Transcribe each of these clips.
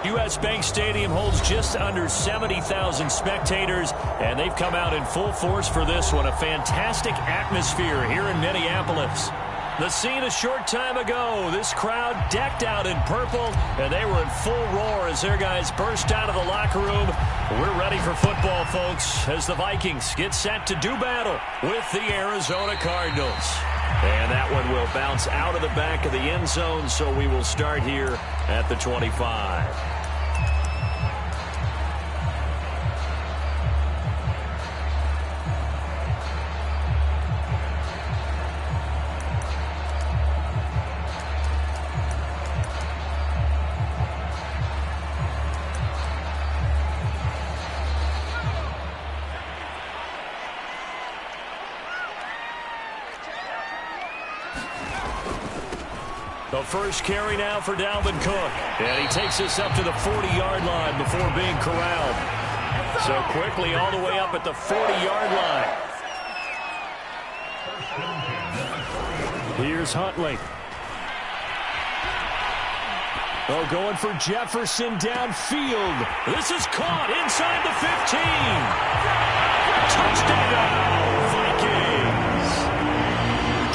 U.S. Bank Stadium holds just under 70,000 spectators, and they've come out in full force for this one. A fantastic atmosphere here in Minneapolis. The scene a short time ago, this crowd decked out in purple, and they were in full roar as their guys burst out of the locker room. We're ready for football, folks, as the Vikings get set to do battle with the Arizona Cardinals. And that one will bounce out of the back of the end zone, so we will start here at the 25. The first carry now for Dalvin Cook. And he takes us up to the 40-yard line before being corralled. So quickly all the way up at the 40-yard line. Here's Huntley. Oh, going for Jefferson downfield. This is caught inside the 15. Touchdown, Vikings.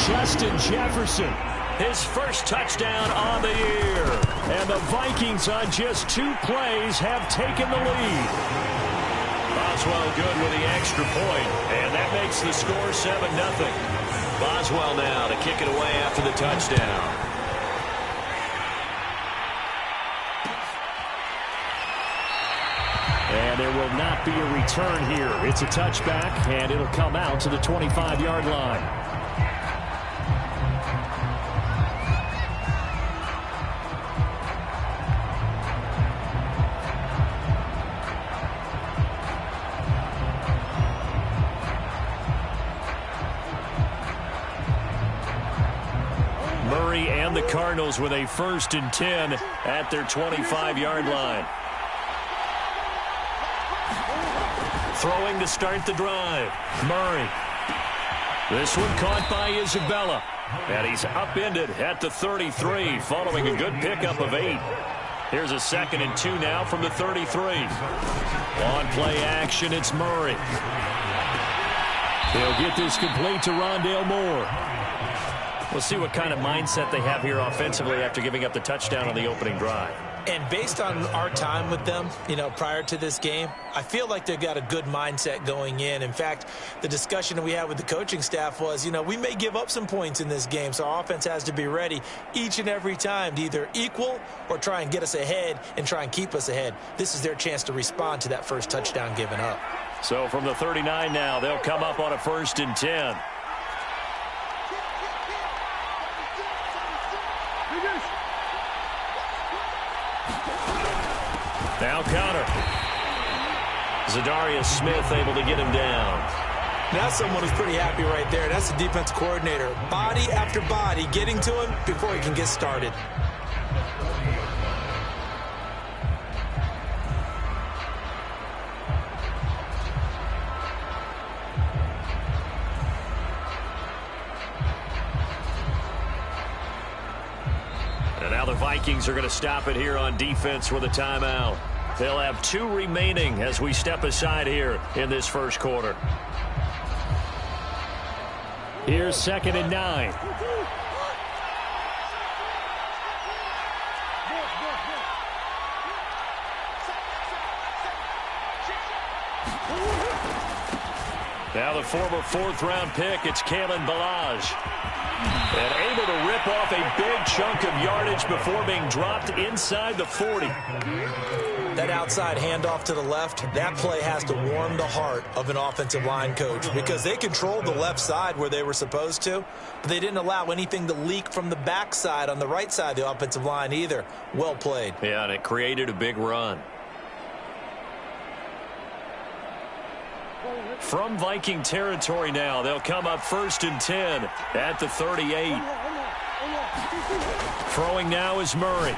Justin Jefferson. His first touchdown on the year. And the Vikings on just 2 plays have taken the lead. Boswell good with the extra point. And that makes the score 7-0. Boswell now to kick it away after the touchdown. And there will not be a return here. It's a touchback, and it'll come out to the 25-yard line. And the Cardinals with a 1st and 10 at their 25-yard line. Throwing to start the drive. Murray. This one caught by Isabella. And he's upended at the 33 following a good pickup of 8. Here's a 2nd and 2 now from the 33. On play action, it's Murray. He'll get this complete to Rondale Moore. We'll see what kind of mindset they have here offensively after giving up the touchdown on the opening drive. And based on our time with them, prior to this game, I feel like they've got a good mindset going in. In fact, the discussion that we had with the coaching staff was, we may give up some points in this game, so our offense has to be ready each and every time to either equal or try and get us ahead and try and keep us ahead. This is their chance to respond to that first touchdown given up. So from the 39 now, they'll come up on a 1st and 10. Now counter. Zadarius Smith able to get him down. That's someone who's pretty happy right there. That's the defense coordinator. Body after body getting to him before he can get started. And now the Vikings are going to stop it here on defense with a timeout. They'll have 2 remaining as we step aside here in this first quarter. Here's 2nd and 9. Now the former 4th-round pick, it's Kalen Ballage. And able to rip off a big chunk of yardage before being dropped inside the 40. That outside handoff to the left, that play has to warm the heart of an offensive line coach because they controlled the left side where they were supposed to, but they didn't allow anything to leak from the backside on the right side of the offensive line either. Well played. Yeah, and it created a big run. From Viking territory now, they'll come up 1st and 10 at the 38. Throwing now is Murray.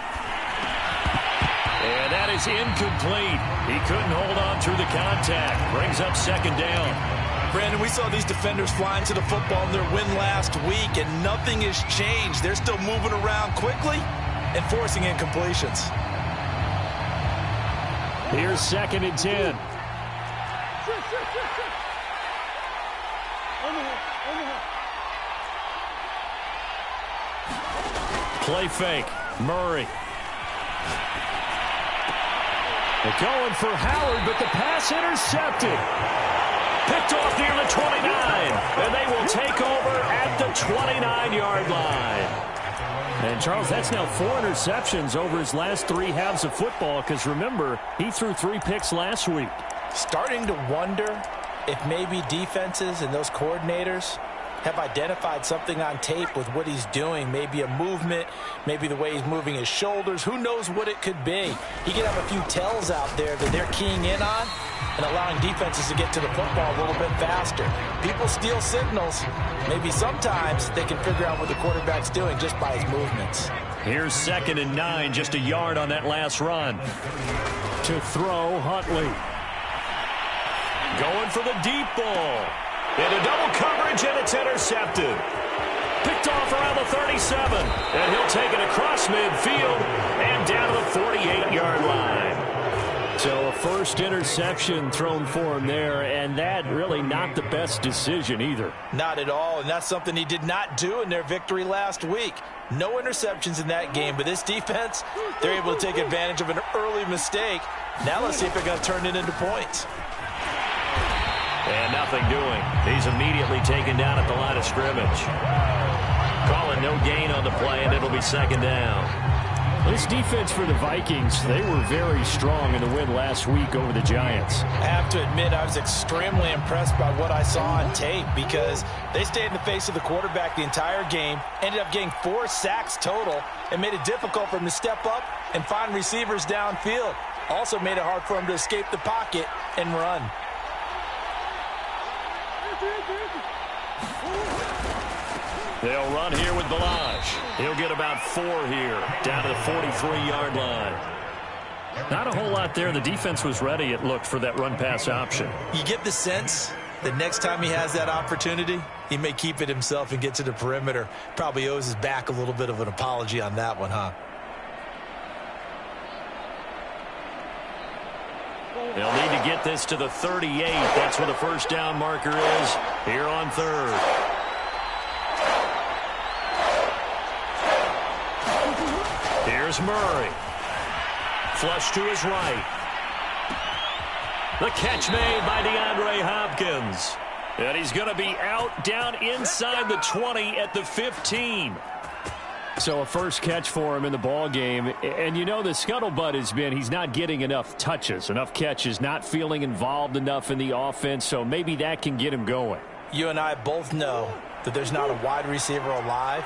And that is incomplete. He couldn't hold on through the contact. Brings up 2nd down. Brandon, we saw these defenders flying to the football in their win last week, and nothing has changed. They're still moving around quickly and forcing incompletions. Here's 2nd and 10. Play fake. Murray. They're going for Howard, but the pass intercepted. Picked off near the 29, and they will take over at the 29-yard line. And, Charles, that's now 4 interceptions over his last 3 halves of football because, remember, he threw 3 picks last week. Starting to wonder if maybe defenses and those coordinators have identified something on tape with what he's doing. Maybe a movement, maybe the way he's moving his shoulders. Who knows what it could be? He could have a few tells out there that they're keying in on and allowing defenses to get to the football a little bit faster. People steal signals. Maybe sometimes they can figure out what the quarterback's doing just by his movements. Here's 2nd and 9, just a yard on that last run. To throw, Huntley. Going for the deep ball. Into double coverage, and it's intercepted. Picked off around the 37, and he'll take it across midfield and down to the 48-yard line. So a first interception thrown for him there, and that really not the best decision either. Not at all, and that's something he did not do in their victory last week. No interceptions in that game, but this defense, they're able to take advantage of an early mistake. Now let's see if they're going to turn it into points. And nothing doing. He's immediately taken down at the line of scrimmage. Calling no gain on the play, and it'll be 2nd down. This defense for the Vikings, they were very strong in the win last week over the Giants. I have to admit, I was extremely impressed by what I saw on tape because they stayed in the face of the quarterback the entire game, ended up getting 4 sacks total, and made it difficult for him to step up and find receivers downfield. Also made it hard for him to escape the pocket and run. They'll run here with Balaj. He'll get about 4 here, down to the 43-yard line. Not a whole lot there. The defense was ready, it looked, for that run-pass option. You get the sense that next time he has that opportunity, he may keep it himself and get to the perimeter. Probably owes his back a little bit of an apology on that one, huh? They'll need to get this to the 38. That's where the first down marker is here on 3rd. Here's Murray. Flush to his right. The catch made by DeAndre Hopkins. And he's going to be out down inside the 20 at the 15. So a first catch for him in the ball game. And you know the scuttlebutt has been he's not getting enough touches, enough catches, not feeling involved enough in the offense. So maybe that can get him going. You and I both know that there's not a wide receiver alive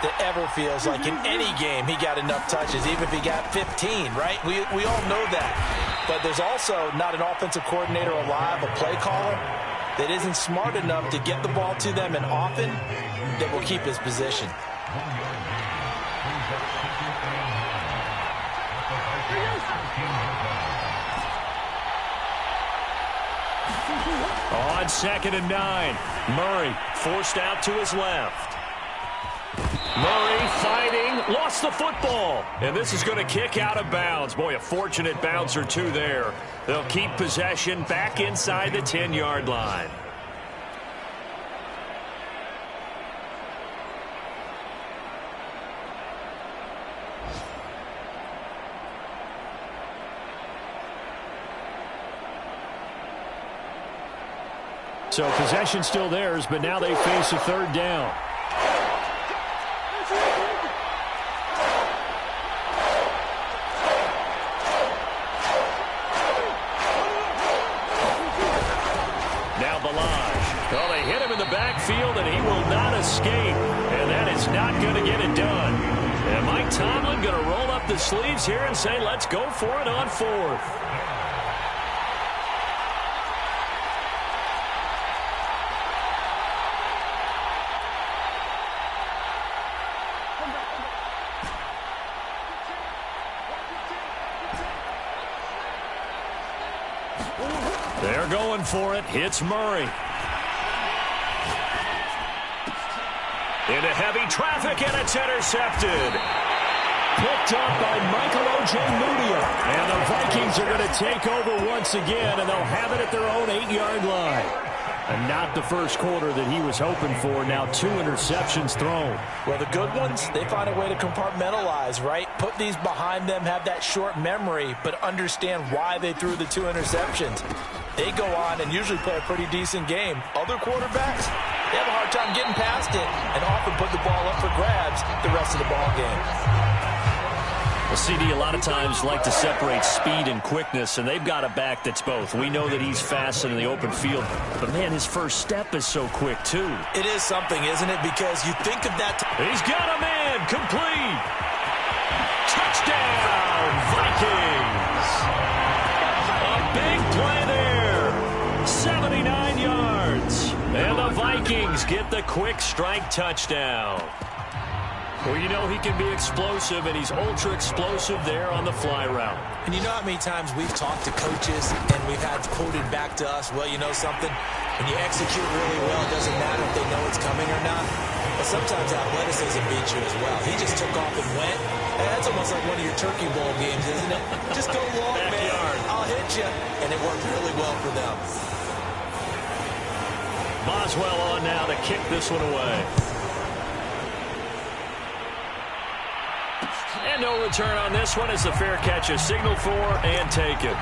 that ever feels like in any game he got enough touches, even if he got 15, right? We all know that. But there's also not an offensive coordinator alive, a play caller, that isn't smart enough to get the ball to them and often that will keep his position. On 2nd and 9, Murray forced out to his left. Murray fighting, lost the football, and this is going to kick out of bounds. Boy, a fortunate bounce or two there. They'll keep possession back inside the 10-yard line. So possession still theirs, but now they face a 3rd down. Now Balaj. Well, they hit him in the backfield, and he will not escape. And that is not going to get it done. And Mike Tomlin going to roll up the sleeves here and say, let's go for it on 4th. They're going for it. It's Murray. Into heavy traffic, and it's intercepted. Picked up by Michael O.J. Mudia. And the Vikings Vikings are going to take over once again, and they'll have it at their own 8-yard line. And not the first quarter that he was hoping for. Now 2 interceptions thrown. Well, the good ones, they find a way to compartmentalize, right? Put these behind them, have that short memory, but understand why they threw the 2 interceptions. They go on and usually play a pretty decent game. Other quarterbacks, they have a hard time getting past it and often put the ball up for grabs the rest of the ball game. Well, CD, a lot of times like to separate speed and quickness, and they've got a back that's both. We know that he's fast in the open field, but, man, his first step is so quick, too. It is something, isn't it? Because you think of that. He's got a man. Complete. Touchdown, Vikings. A big play there. 79 yards. And the Vikings get the quick strike touchdown. Well, you know he can be explosive, and he's ultra-explosive there on the fly route. And you know how many times we've talked to coaches and we've had quoted back to us, well, you know something? When you execute really well, it doesn't matter if they know it's coming or not. But sometimes athleticism beats you as well. He just took off and went. And that's almost like one of your Turkey Bowl games, isn't it? Just go long, man. I'll hit you. And it worked really well for them. Boswell on now to kick this one away. And no return on this one as the fair catch is signaled for and taken.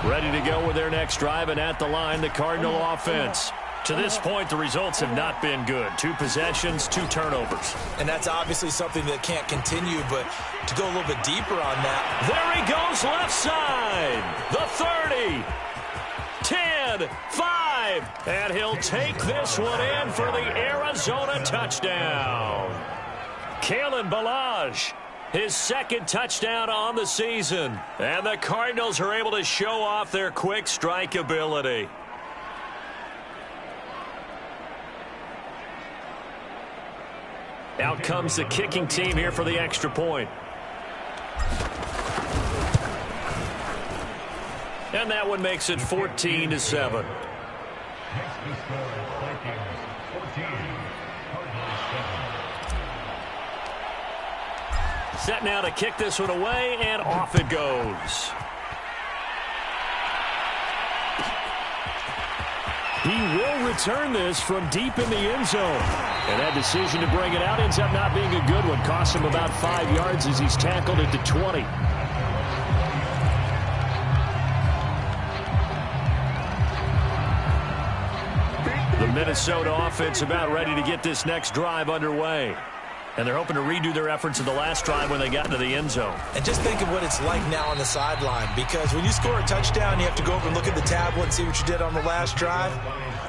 Ready to go with their next drive, and at the line, the Cardinal offense. To this point, the results have not been good. 2 possessions, 2 turnovers. And that's obviously something that can't continue, but to go a little bit deeper on that. There he goes, left side. The 30. 10, 5. And he'll take this one in for the Arizona touchdown. Kalen Ballage, his 2nd touchdown on the season. And the Cardinals are able to show off their quick strike ability. Out comes the kicking team here for the extra point. And that one makes it 14-7. Set now to kick this one away, and off it goes. He will return this from deep in the end zone. And that decision to bring it out ends up not being a good one. Costs him about 5 yards as he's tackled at the 20. The Minnesota offense about ready to get this next drive underway. And they're hoping to redo their efforts in the last drive when they got into the end zone. And just think of what it's like now on the sideline, because when you score a touchdown, you have to go over and look at the tablet and see what you did on the last drive.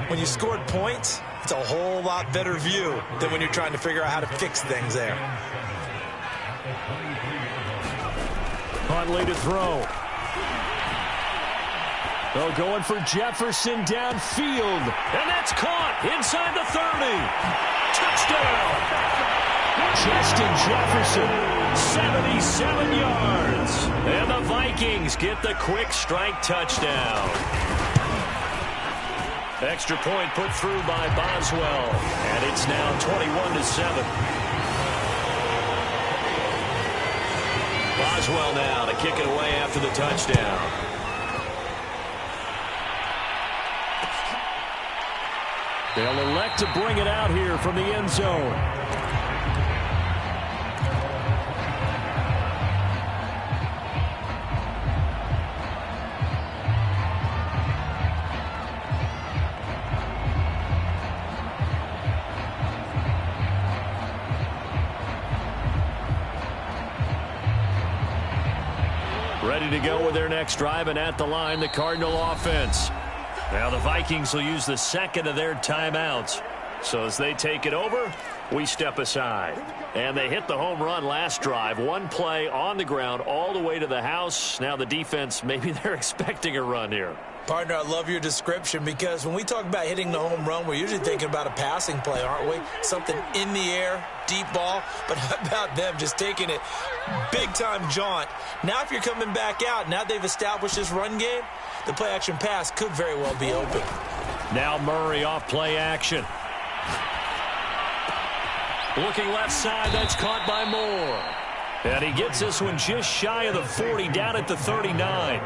When you scored points, it's a whole lot better view than when you're trying to figure out how to fix things there. Huntley to throw. Oh, going for Jefferson downfield. And that's caught inside the 30. Touchdown. Justin Jefferson, 77 yards. And the Vikings get the quick strike touchdown. Extra point put through by Boswell. And it's now 21-7. Boswell now to kick it away after the touchdown. They'll elect to bring it out here from the end zone. Ready to go with their next drive, and at the line, the Cardinal offense. Now the Vikings will use the 2nd of their timeouts. So as they take it over, we step aside. And they hit the home run last drive. 1 play on the ground all the way to the house. Now the defense, maybe they're expecting a run here. Partner, I love your description, because when we talk about hitting the home run, we're usually thinking about a passing play, aren't we? Something in the air, deep ball. But how about them just taking it big-time jaunt? Now if you're coming back out, now they've established this run game, the play-action pass could very well be open. Now Murray off play action. Looking left side, that's caught by Moore. And he gets this one just shy of the 40, down at the 39.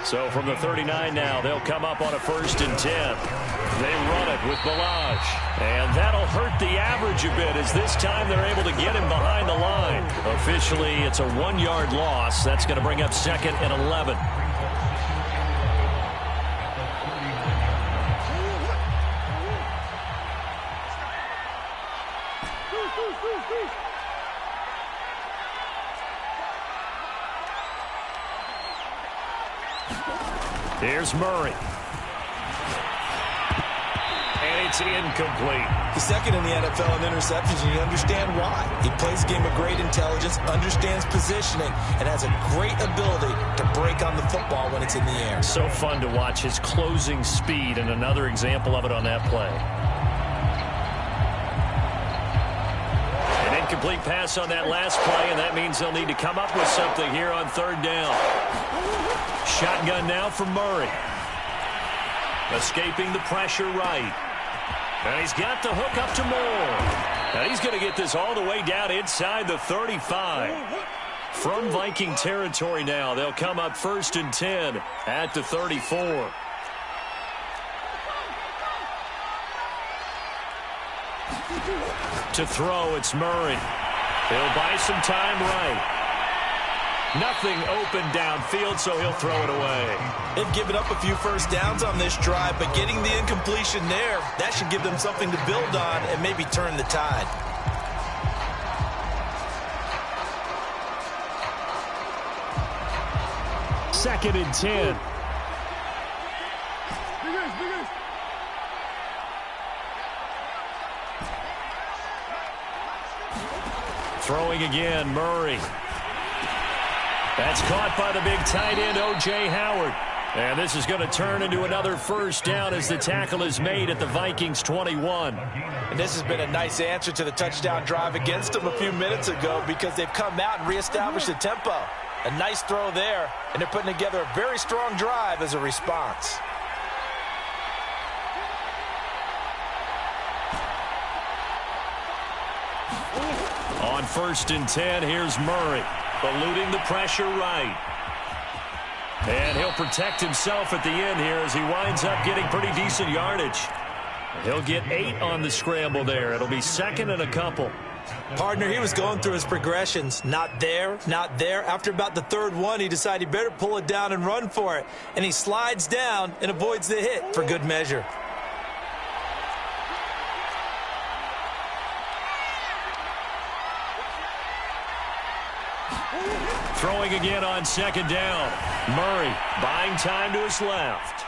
So from the 39 now, they'll come up on a 1st and 10. They run it with Balaj. And that'll hurt the average a bit, as this time they're able to get him behind the line. Officially, it's a 1-yard loss. That's going to bring up 2nd and 11. Here's Murray. And it's incomplete. He's second in the NFL in interceptions, and you understand why. He plays a game of great intelligence, understands positioning, and has a great ability to break on the football when it's in the air. So fun to watch his closing speed, and another example of it on that play. An incomplete pass on that last play, and that means they'll need to come up with something here on 3rd down. Shotgun now for Murray. Escaping the pressure right. And he's got the hook up to Moore. And he's going to get this all the way down inside the 35. From Viking territory now, they'll come up 1st and 10 at the 34. To throw, it's Murray. He'll buy some time right. Nothing open downfield, so he'll throw it away. They've given up a few first downs on this drive, but getting the incompletion there, that should give them something to build on and maybe turn the tide. Second and 10. Throwing again, Murray. That's caught by the big tight end, O.J. Howard. And this is going to turn into another 1st down as the tackle is made at the Vikings 21. And this has been a nice answer to the touchdown drive against them a few minutes ago, because they've come out and reestablished the tempo. A nice throw there, and they're putting together a very strong drive as a response. On 1st and 10, here's Murray. Eluding the pressure right. And he'll protect himself at the end here as he winds up getting pretty decent yardage. He'll get 8 on the scramble there. It'll be 2nd and a couple. Partner, he was going through his progressions. Not there, not there. After about the 3rd one, he decided he better pull it down and run for it. And he slides down and avoids the hit for good measure. Throwing again on 2nd down. Murray buying time to his left.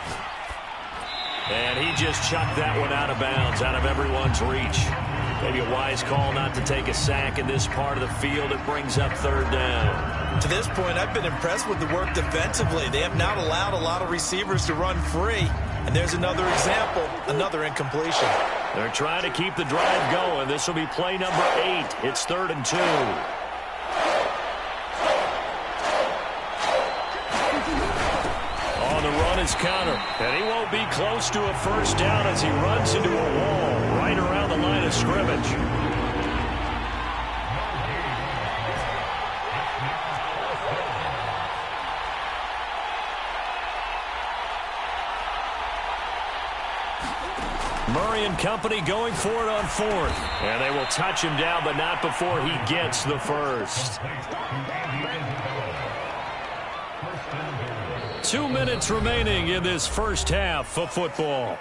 And he just chucked that one out of bounds, out of everyone's reach. Maybe a wise call not to take a sack in this part of the field. It brings up 3rd down. To this point, I've been impressed with the work defensively. They have not allowed a lot of receivers to run free. And there's another example, another incompletion. They're trying to keep the drive going. This will be play number 8. It's 3rd and 2. On the run is Connor, and he won't be close to a 1st down as he runs into a wall right around the line of scrimmage. Murray and company going for it on 4th. And they will touch him down, but not before he gets the 1st. 2 minutes remaining in this 1st half of football.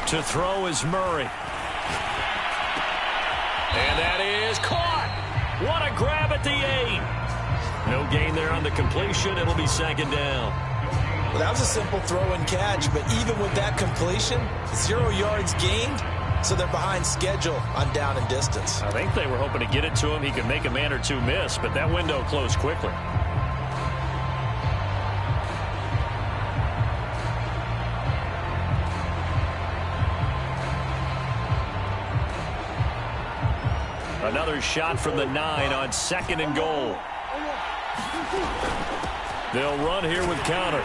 To throw is Murray. And that is caught. What a grab at the 8. No gain there on the completion. It'll be 2nd down. Well, that was a simple throw and catch, but even with that completion, 0 yards gained, so they're behind schedule on down and distance. I think they were hoping to get it to him. He could make a man or two miss, but that window closed quickly. Another shot from the 9 on 2nd and goal. They'll run here with counter.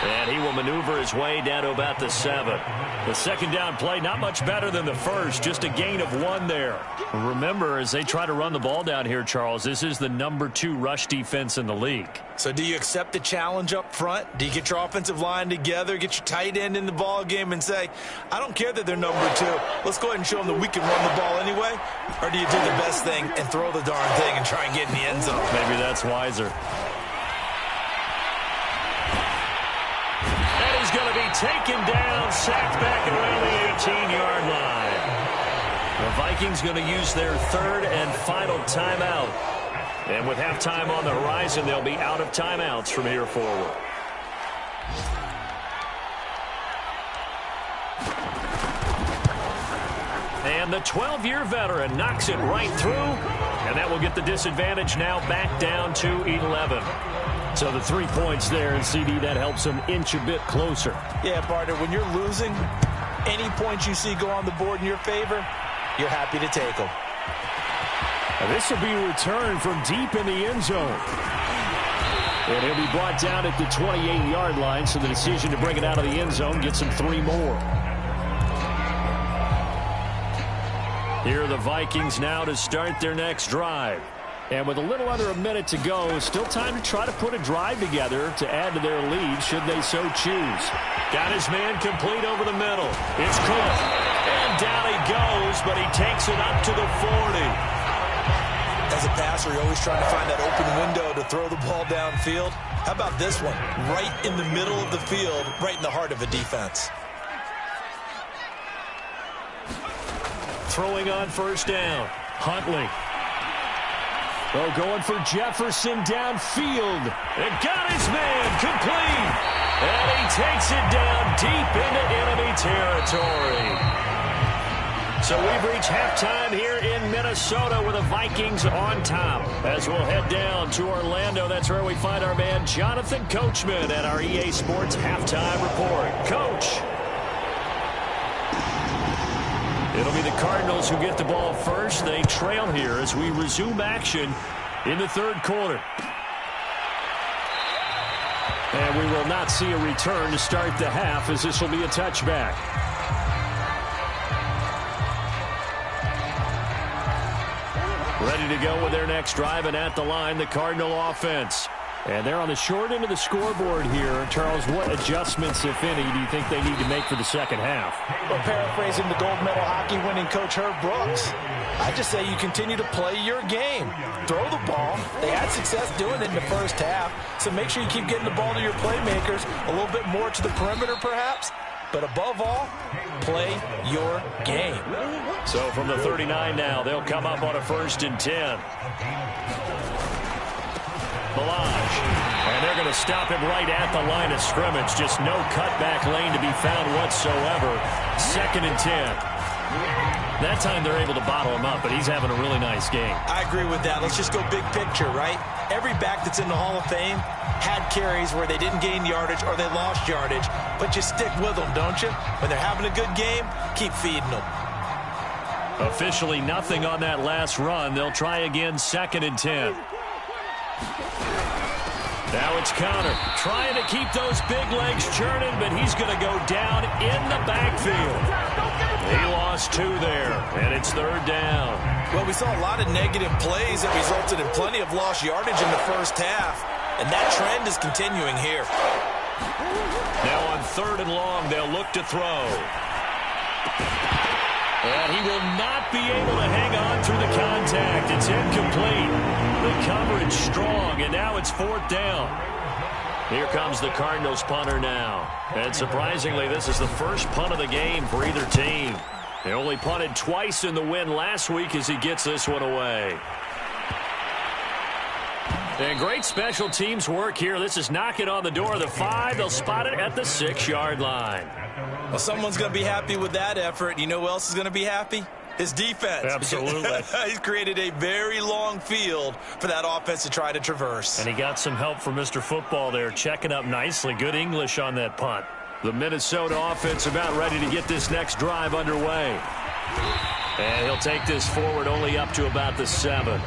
And he will maneuver his way down to about the 7. The second down play, not much better than the first, just a gain of 1 there. Remember, as they try to run the ball down here, Charles, this is the number 2 rush defense in the league. So do you accept the challenge up front? Do you get your offensive line together, get your tight end in the ball game and say, I don't care that they're number 2. Let's go ahead and show them that we can run the ball anyway? Or do you do the best thing and throw the darn thing and try and get in the end zone? Maybe that's wiser. Going to be taken down, sacked back around the 18-yard line. The Vikings going to use their 3rd and final timeout. And with halftime on the horizon, they'll be out of timeouts from here forward. And the 12-year veteran knocks it right through, and that will get the disadvantage now back down to 11. So the 3 points there, and CD, that helps them inch a bit closer. Yeah, partner, when you're losing, any points you see go on the board in your favor, you're happy to take them. This will be returned from deep in the end zone. And he'll be brought down at the 28-yard line, so the decision to bring it out of the end zone gets him 3 more. Here are the Vikings now to start their next drive. And with a little under a minute to go, still time to try to put a drive together to add to their lead should they so choose. Got his man complete over the middle. It's Cook. And down he goes, but he takes it up to the 40. As a passer, you're always trying to find that open window to throw the ball downfield. How about this one? Right in the middle of the field, right in the heart of a defense. Throwing on first down. Huntley. Oh, going for Jefferson downfield. And got his man complete. And he takes it down deep into enemy territory. So we've reached halftime here in Minnesota with the Vikings on top. As we'll head down to Orlando, that's where we find our man Jonathan Coachman at our EA Sports Halftime Report. Coach. It'll be the Cardinals who get the ball first. They trail here as we resume action in the 3rd quarter. And we will not see a return to start the half, as this will be a touchback. Ready to go with their next drive, and at the line, the Cardinal offense. And they're on the short end of the scoreboard here. Charles, what adjustments, if any, do you think they need to make for the second half? Well, paraphrasing the gold medal hockey winning coach Herb Brooks, I just say you continue to play your game. Throw the ball. They had success doing it in the first half, so make sure you keep getting the ball to your playmakers, a little bit more to the perimeter perhaps, but above all, play your game. So from the 39 now, they'll come up on a 1st and 10. Balaj, and they're going to stop him right at the line of scrimmage. Just no cutback lane to be found whatsoever. 2nd and 10. That time they're able to bottle him up, but he's having a really nice game. I agree with that. Let's just go big picture, right? Every back that's in the Hall of Fame had carries where they didn't gain yardage or they lost yardage, but you stick with them, don't you? When they're having a good game, keep feeding them. Officially nothing on that last run. They'll try again, 2nd and 10. Now it's counter, trying to keep those big legs churning, but he's going to go down in the backfield. He lost 2 there, and it's 3rd down. Well, we saw a lot of negative plays that resulted in plenty of lost yardage in the first half, and that trend is continuing here. Now on 3rd and long, they'll look to throw. And he will not be able to hang on through the contact. It's incomplete. The coverage strong, and now it's 4th down. Here comes the Cardinals punter now. And surprisingly, this is the first punt of the game for either team. They only punted twice in the win last week as he gets this one away. And great special teams work here. This is knocking on the door of the 5. They'll spot it at the 6-yard line. Well, someone's going to be happy with that effort. You know who else is going to be happy? His defense. Absolutely. He's created a very long field for that offense to try to traverse. And he got some help from Mr. Football there, checking up nicely. Good English on that punt. The Minnesota offense about ready to get this next drive underway. And he'll take this forward only up to about the 7.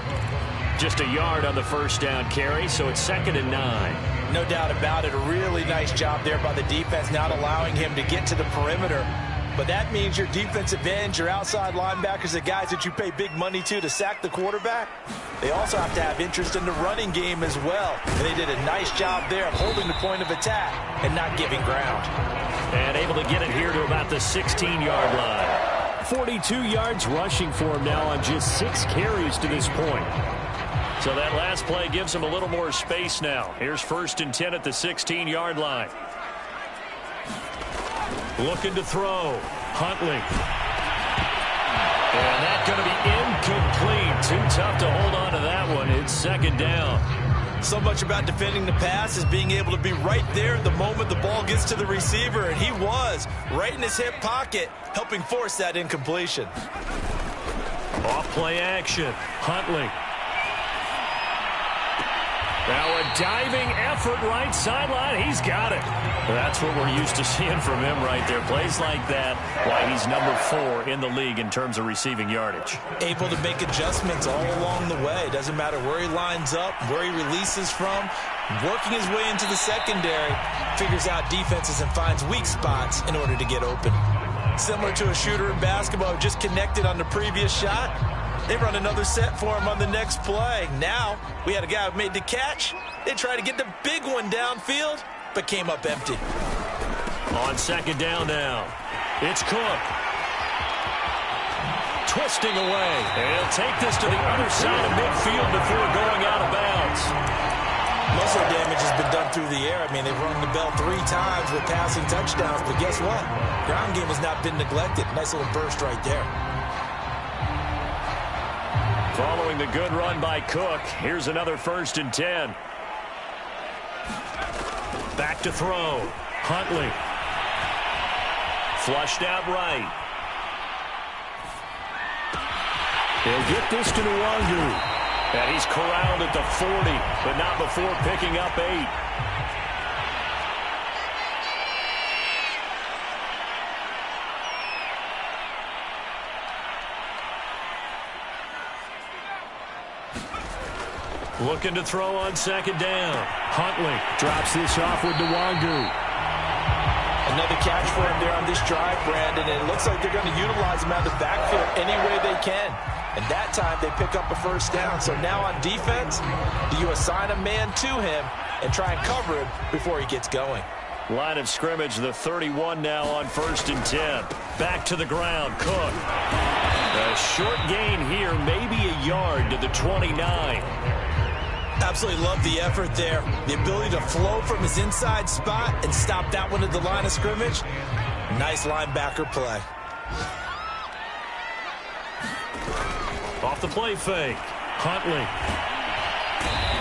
Just a yard on the first down carry, so it's 2nd and 9. No doubt about it. A really nice job there by the defense, not allowing him to get to the perimeter. But that means your defensive ends, your outside linebackers, the guys that you pay big money to sack the quarterback, they also have to have interest in the running game as well. And they did a nice job there of holding the point of attack and not giving ground. And able to get it here to about the 16-yard line. 42 yards rushing for him now on just 6 carries to this point. So that last play gives him a little more space now. Here's 1st and 10 at the 16-yard line. Looking to throw. Huntley. And that's going to be incomplete. Too tough to hold on to that one. It's 2nd down. So much about defending the pass is being able to be right there the moment the ball gets to the receiver. And he was right in his hip pocket, helping force that incompletion. Off play action. Huntley. Now a diving effort right sideline. He's got it. That's what we're used to seeing from him right there. Plays like that, why he's number 4 in the league in terms of receiving yardage. Able to make adjustments all along the way. Doesn't matter where he lines up, where he releases from. Working his way into the secondary. Figures out defenses and finds weak spots in order to get open. Similar to a shooter in basketball who just connected on the previous shot. They run another set for him on the next play. Now, we had a guy who made the catch. They tried to get the big one downfield, but came up empty. On 2nd down now, it's Cook. Twisting away. And he'll take this to the other side of midfield before going out of bounds. Muscle damage has been done through the air. I mean, they've rung the bell 3 times with passing touchdowns, but guess what? Ground game has not been neglected. Nice little burst right there. Following the good run by Cook, here's another 1st and 10. Back to throw. Huntley. Flushed out right. He'll get this to Nwangu. And he's corralled at the 40, but not before picking up 8. Looking to throw on 2nd down. Huntley drops this off with Nwangu. Another catch for him there on this drive, Brandon, and it looks like they're going to utilize him out of the backfield any way they can. And that time they pick up a 1st down. So now on defense, do you assign a man to him and try and cover him before he gets going? Line of scrimmage, the 31 now on 1st and 10. Back to the ground, Cook. A short gain here, maybe a yard to the 29. Absolutely love the effort there. The ability to flow from his inside spot and stop that one at the line of scrimmage. Nice linebacker play. Off the play fake. Huntley.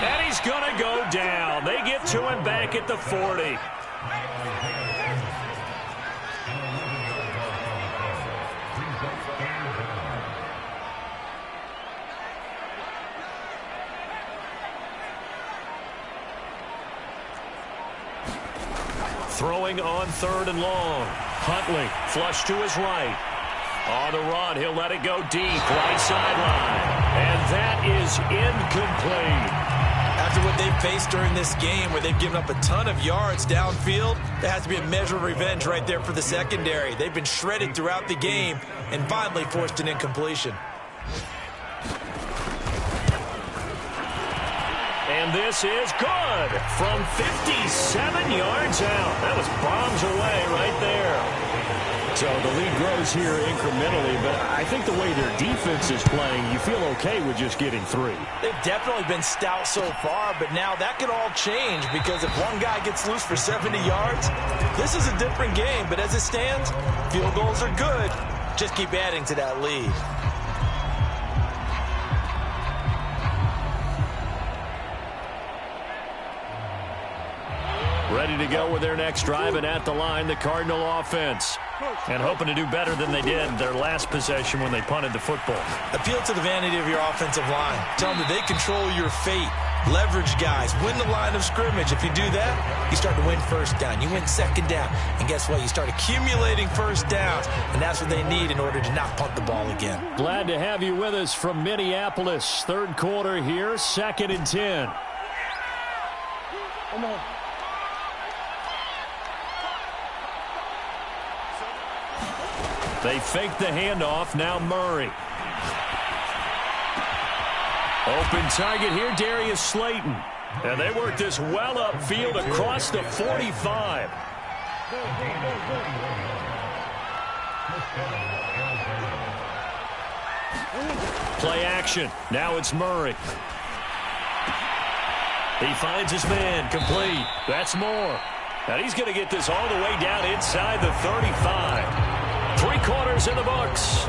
And he's going to go down. They get to him back at the 40. Throwing on 3rd and long. Huntley flush to his right. On the run, he'll let it go deep, right sideline. And that is incomplete. After what they've faced during this game, where they've given up a ton of yards downfield, there has to be a measure of revenge right there for the secondary. They've been shredded throughout the game and finally forced an incompletion. And this is good from 57 yards out. That was bombs away right there. So the lead grows here incrementally, but I think the way their defense is playing, you feel okay with just getting 3. They've definitely been stout so far, but now that could all change because if one guy gets loose for 70 yards, this is a different game. But as it stands, field goals are good. Just keep adding to that lead. Ready to go with their next drive, and at the line, the Cardinal offense. And hoping to do better than they did their last possession when they punted the football. Appeal to the vanity of your offensive line. Tell them that they control your fate. Leverage guys. Win the line of scrimmage. If you do that, you start to win first down. You win second down. And guess what? You start accumulating first downs. And that's what they need in order to not punt the ball again. Glad to have you with us from Minneapolis. Third quarter here, 2nd and 10. Come on. They fake the handoff. Now Murray. Open target here, Darius Slayton. And they work this well upfield across the 45. Play action. Now it's Murray. He finds his man. Complete. That's Moore. And he's going to get this all the way down inside the 35. 3 quarters in the books.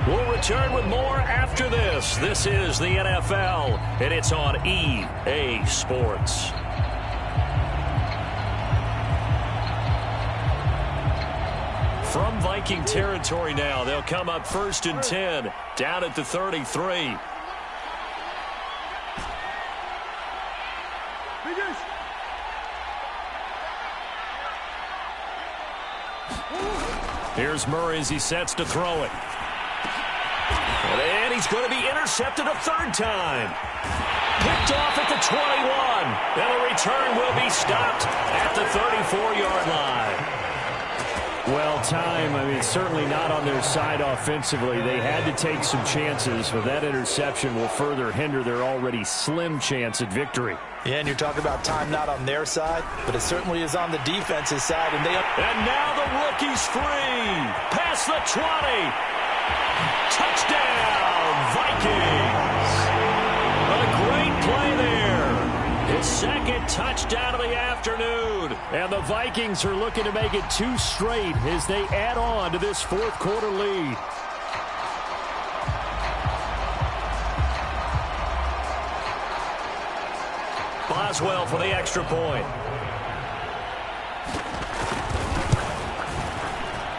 We'll return with more after this. This is the NFL, and it's on EA Sports. From Viking territory now, they'll come up 1st and 10, down at the 33. Here's Murray as he sets to throw it. And he's going to be intercepted a 3rd time. Picked off at the 21. And a return will be stopped at the 34-yard line. Well, certainly not on their side offensively. They had to take some chances, but that interception will further hinder their already slim chance at victory. Yeah, and you're talking about time not on their side, but it certainly is on the defense's side. And now the rookie's free. Past the 20. Touchdown, Vikings. A great play there. His 2nd touchdown of the afternoon. And the Vikings are looking to make it 2 straight as they add on to this 4th quarter lead. Boswell for the extra point.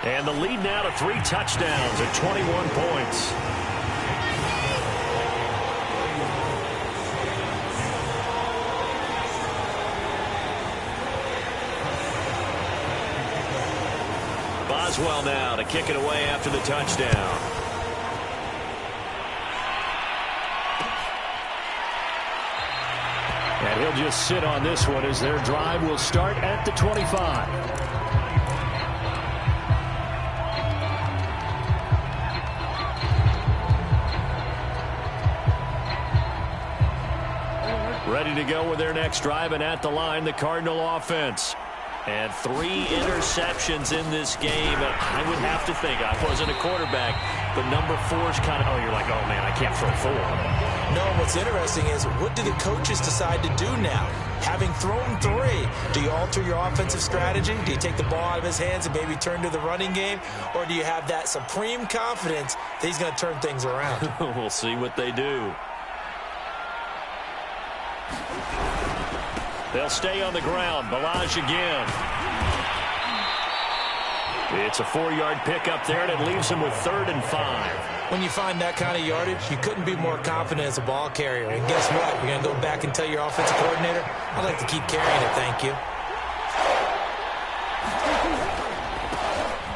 And the lead now to 3 touchdowns at 21 points. Boswell now to kick it away after the touchdown. And he'll just sit on this one as their drive will start at the 25. Ready to go with their next drive, and at the line, the Cardinal offense. And 3 interceptions in this game. And I would have to think, I wasn't a quarterback, but number 4 is kind of, you're like, oh, man, I can't throw 4. No, what's interesting is, what do the coaches decide to do now? Having thrown 3, do you alter your offensive strategy? Do you take the ball out of his hands and maybe turn to the running game? Or do you have that supreme confidence that he's going to turn things around? We'll see what they do. They'll stay on the ground. Balaj again. It's a 4-yard pickup there, and it leaves him with 3rd and 5. When you find that kind of yardage, you couldn't be more confident as a ball carrier. And guess what? You're going to go back and tell your offensive coordinator, I'd like to keep carrying it, thank you.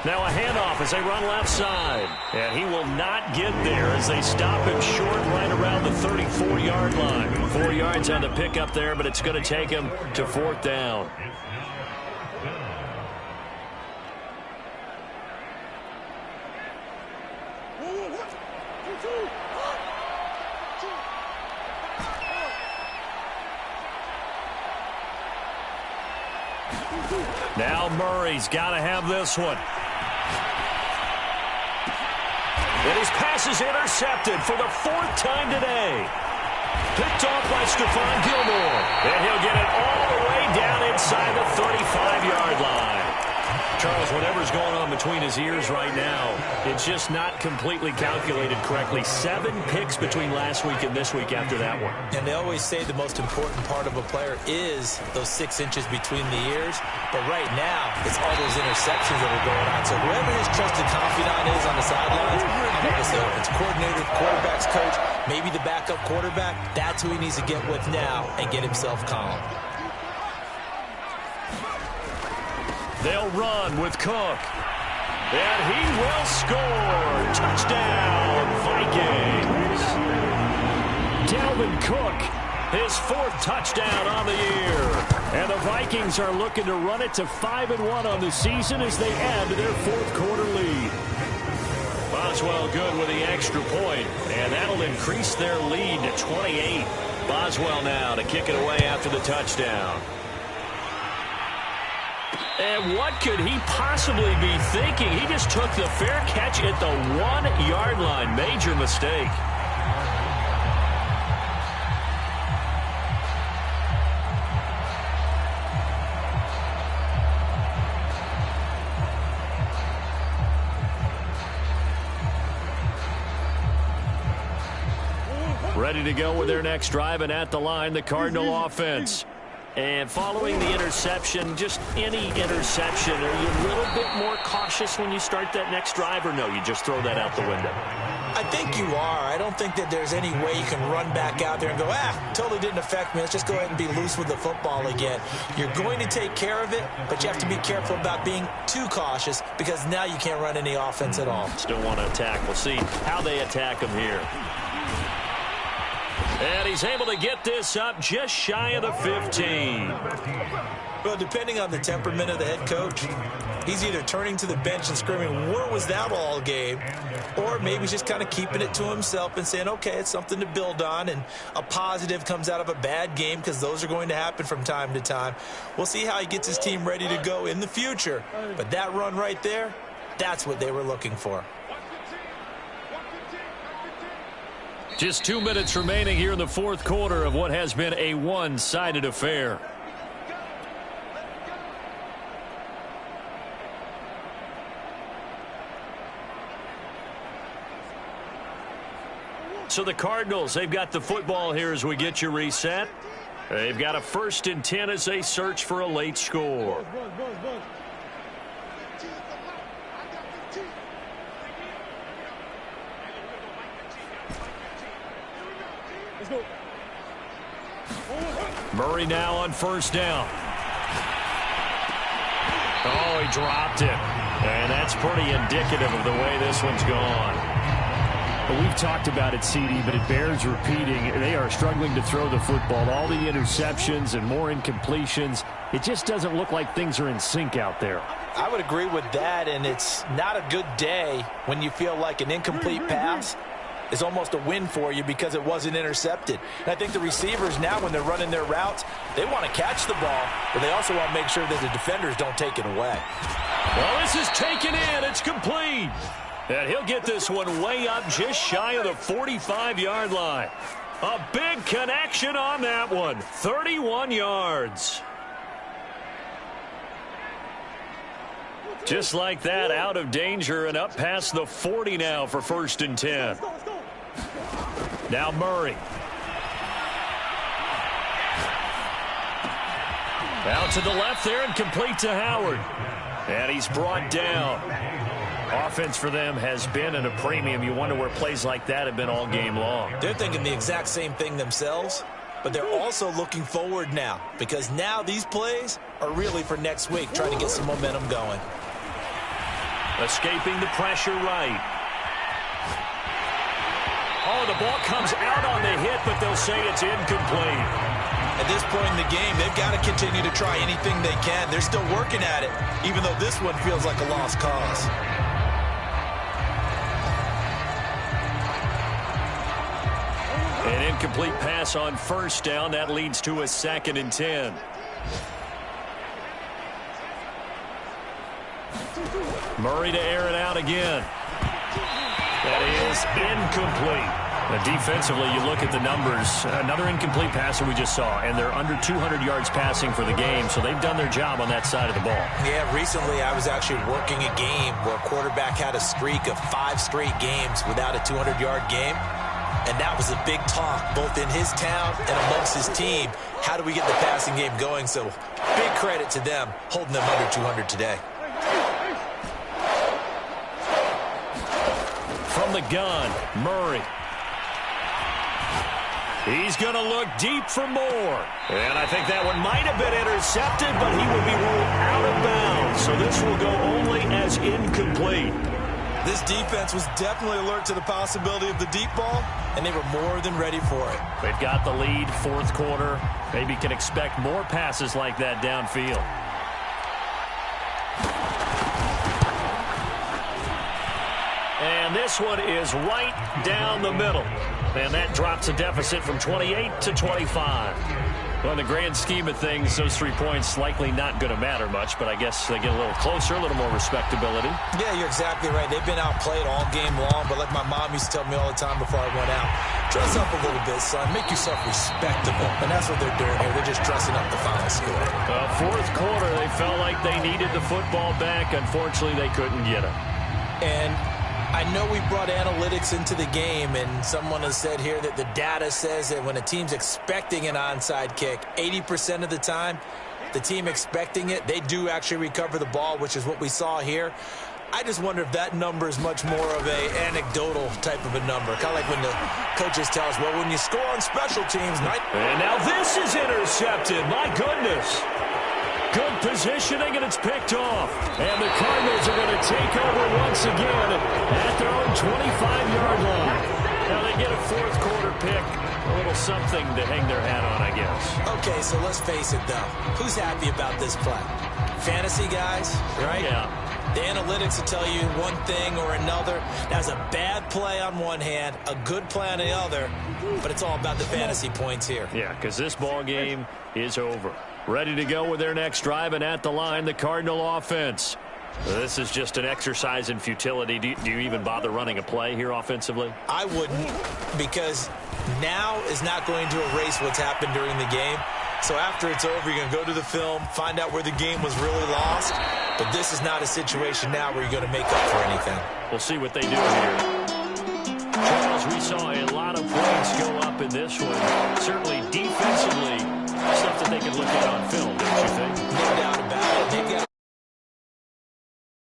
Now a handoff as they run left side. And he will not get there as they stop him short right around the 34-yard line. 4 yards on the pickup there, but it's going to take him to 4th down. Now Murray's got to have this one. And his pass is intercepted for the 4th time today. Picked off by Stephon Gilmore. And he'll get it all the way down inside the 35-yard line. Charles, whatever's going on between his ears right now, it's just not completely calculated correctly. 7 picks between last week and this week after that one. And they always say the most important part of a player is those 6 inches between the ears. But right now, it's all those interceptions that are going on. So whoever his trusted confidant is on the sidelines, I'm going to say if it's coordinator, quarterback's coach, maybe the backup quarterback, that's who he needs to get with now and get himself calm. They'll run with Cook. And he will score. Touchdown, Vikings. Dalvin Cook, his 4th touchdown on the year. And the Vikings are looking to run it to 5-1 on the season as they add to their 4th quarter lead. Boswell good with the extra point, and that'll increase their lead to 28. Boswell now to kick it away after the touchdown. And what could he possibly be thinking? He just took the fair catch at the 1-yard line. Major mistake. Ready to go with their next drive, and at the line, the Cardinal offense. And following the interception, just any interception, are you a little bit more cautious when you start that next drive, or no, you just throw that out the window? I think you are. I don't think that there's any way you can run back out there and go, totally didn't affect me. Let's just go ahead and be loose with the football again. You're going to take care of it, but you have to be careful about being too cautious because now you can't run any offense at all. Still want to attack. We'll see how they attack him here. And he's able to get this up just shy of the 15. Well, depending on the temperament of the head coach, he's either turning to the bench and screaming, where was that all game? Or maybe he's just kind of keeping it to himself and saying, okay, it's something to build on, and a positive comes out of a bad game because those are going to happen from time to time. We'll see how he gets his team ready to go in the future. But that run right there, that's what they were looking for. Just 2 minutes remaining here in the 4th quarter of what has been a one-sided affair. So the Cardinals, they've got the football here as we get you reset. They've got a 1st and 10 as they search for a late score. Murray now on 1st down. Oh, he dropped it. And that's pretty indicative of the way this one's gone. Well, we've talked about it, CD, but it bears repeating. They are struggling to throw the football. All the interceptions and more incompletions. It just doesn't look like things are in sync out there. I would agree with that, and it's not a good day when you feel like an incomplete pass is almost a win for you because it wasn't intercepted. And I think the receivers now, when they're running their routes, they want to catch the ball, but they also want to make sure that the defenders don't take it away. Well, this is taken in. It's complete. And he'll get this one way up just shy of the 45-yard line. A big connection on that one. 31 yards. Just like that, out of danger and up past the 40 now for 1st and 10. Now Murray. Out to the left there and complete to Howard. And he's brought down. Offense for them has been at a premium. You wonder where plays like that have been all game long. They're thinking the exact same thing themselves, but they're also looking forward now because now these plays are really for next week, trying to get some momentum going. Escaping the pressure right. Oh, the ball comes out on the hit, but they'll say it's incomplete. At this point in the game, they've got to continue to try anything they can. They're still working at it, even though this one feels like a lost cause. An incomplete pass on 1st down. That leads to a 2nd and 10. Murray to air it out again. That is incomplete. Defensively, you look at the numbers. Another incomplete passer we just saw, and they're under 200 yards passing for the game, so they've done their job on that side of the ball. Yeah, recently I was actually working a game where a quarterback had a streak of 5 straight games without a 200-yard game, and that was a big talk both in his town and amongst his team. How do we get the passing game going? So big credit to them holding them under 200 today. From the gun, Murray. He's going to look deep for more. And I think that one might have been intercepted, but he would be ruled out of bounds. So this will go only as incomplete. This defense was definitely alert to the possibility of the deep ball, and they were more than ready for it. They've got the lead, fourth quarter. Maybe can expect more passes like that downfield. And this one is right down the middle. And that drops a deficit from 28 to 25. Well, in the grand scheme of things, those 3 points likely not going to matter much, but I guess they get a little closer, a little more respectability. Yeah, you're exactly right. They've been outplayed all game long, but like my mom used to tell me all the time before I went out, dress up a little bit, son. Make yourself respectable. And that's what they're doing here. They're just dressing up the final score. Fourth quarter, they felt like they needed the football back. Unfortunately, they couldn't get it. And I know we brought analytics into the game, and someone has said here that the data says that when a team's expecting an onside kick, 80% of the time, the team expecting it, they do actually recover the ball, which is what we saw here. I just wonder if that number is much more of a anecdotal type of a number, kind of like when the coaches tell us, well, when you score on special teams. And now this is intercepted. My goodness. Good positioning, and it's picked off. And the Cardinals are going to take over once again at their own 25-yard line. Now they get a fourth quarter pick, a little something to hang their hat on, I guess. Okay, so let's face it, though. Who's happy about this play? Fantasy guys, right? Yeah. The analytics will tell you one thing or another. That's a bad play on one hand, a good play on the other, but it's all about the fantasy points here. Yeah, because this ball game is over. Ready to go with their next drive, and at the line, the Cardinal offense. This is just an exercise in futility. Do you even bother running a play here offensively? I wouldn't, because now is not going to erase what's happened during the game. So after it's over, you're going to go to the film, find out where the game was really lost. But this is not a situation now where you're going to make up for anything. We'll see what they do here. Charles, we saw a lot of points go up in this one. Certainly